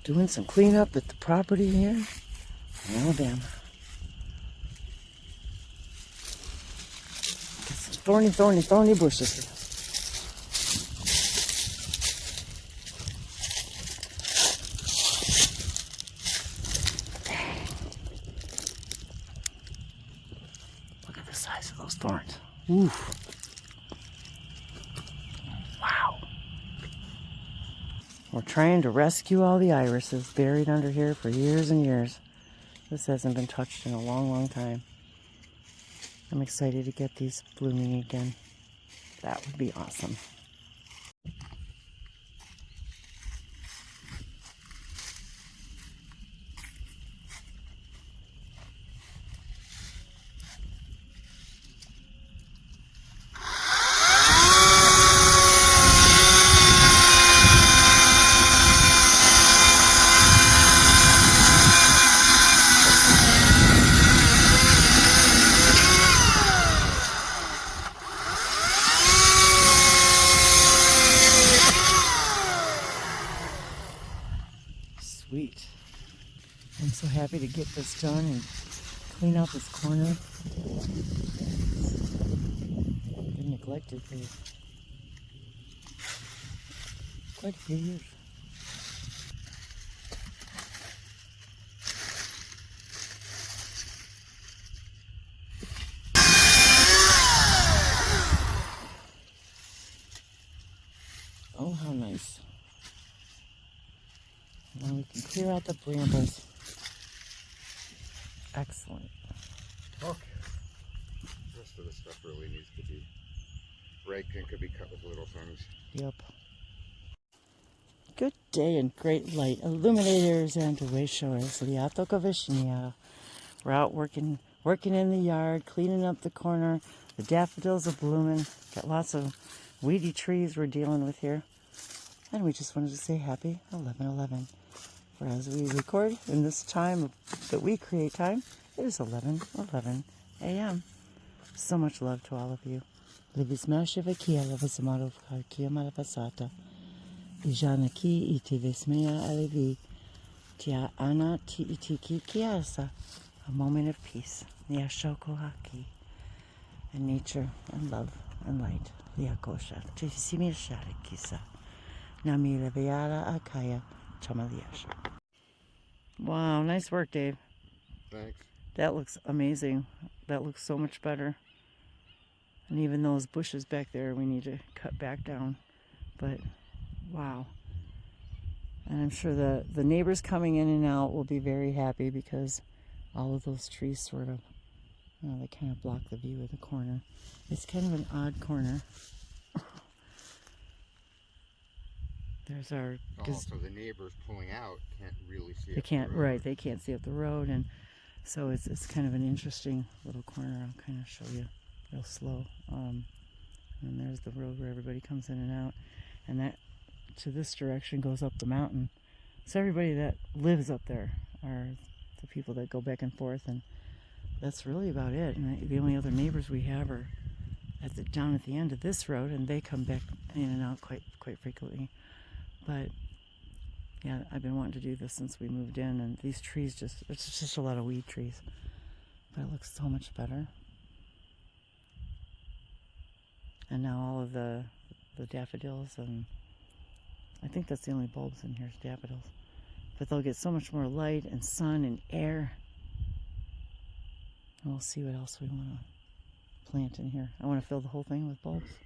Doing some cleanup at the property here in Alabama. Got some thorny bushes here. Look at the size of those thorns. Oof. Wow. We're trying to rescue all the irises buried under here for years and years. This hasn't been touched in a long, long time. I'm excited to get these blooming again. That would be awesome. Sweet. I'm so happy to get this done and clean out this corner. Been neglected for quite a few years. Oh, how nice. Now we can clear out the brambles. Excellent. Okay. The rest of the stuff really needs to be raked and could be cut with little things. Yep. Good day and great light. Illuminators and shores. Liato Kavishnia. We're out working in the yard, cleaning up the corner. The daffodils are blooming. Got lots of weedy trees we're dealing with here. And we just wanted to say happy 11/11. For as we record in this time that we create time, it is 11:11 a.m. So much love to all of you. Livismashivakia lavasamarovkarkia maravasata. Ijanaki itivismea alevi. Tia ana ti itiki kiasa. A moment of peace. Niashokohaki. And nature and love and light. Liakosha. Tisimishara kisa. Nami leviara akaya. Wow, nice work, Dave. Thanks. That looks amazing. That looks so much better. And even those bushes back there we need to cut back down. But wow. And I'm sure the neighbors coming in and out will be very happy because all of those trees sort of, they kind of block the view of the corner. It's kind of an odd corner. There's our... Also, the neighbors pulling out can't really see They up can't, the road. right, they can't see up the road, and so it's kind of an interesting little corner. I'll kind of show you real slow. And there's the road where everybody comes in and out, and that to this direction goes up the mountain. So everybody that lives up there are the people that go back and forth, and that's really about it. And the only other neighbors we have are down at the end of this road, and they come back in and out quite frequently. But yeah, I've been wanting to do this since we moved in, and these trees it's just a lot of weed trees. But it looks so much better. And now all of the daffodils, and I think that's the only bulbs in here is daffodils. But they'll get so much more light and sun and air. And we'll see what else we want to plant in here. I want to fill the whole thing with bulbs.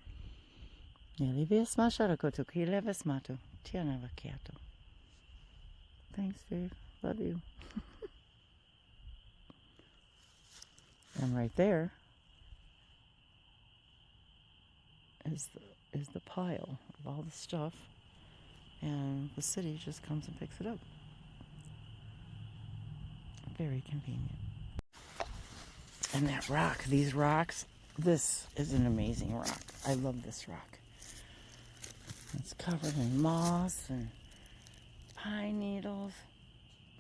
Thanks, Dave. Love you. And right there is the pile of all the stuff, and the city just comes and picks it up. Very convenient. And that rock, these rocks, this is an amazing rock. I love this rock. It's covered in moss and pine needles.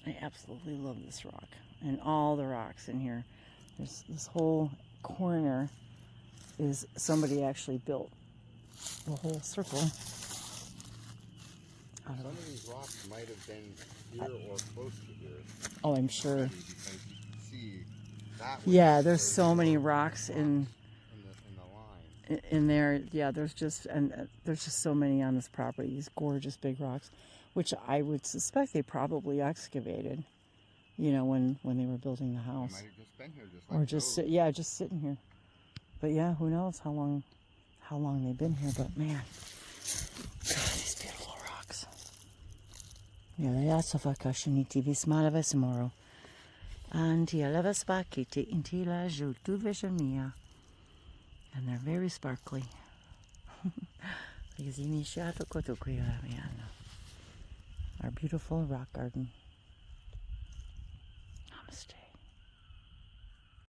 I absolutely love this rock. And all the rocks in here. There's this whole corner is somebody actually built the whole circle out Some of of these rocks might have been here or close to here. Oh, I'm sure. Because you can see that way. Yeah, there's so many rocks in the line. in there. Yeah, there's just so many on this property. These gorgeous big rocks, which I would suspect they probably excavated. You know, when they were building the They house, might have just been here, just or like just those. just sitting here. But yeah, who knows how long they've been here? But man, God, these beautiful rocks. Ja, ja, sofaka shaniti vismala vesmoro. Anti aleva spakiti intila ju tu mia. And they're very sparkly. Our beautiful rock garden. Namaste.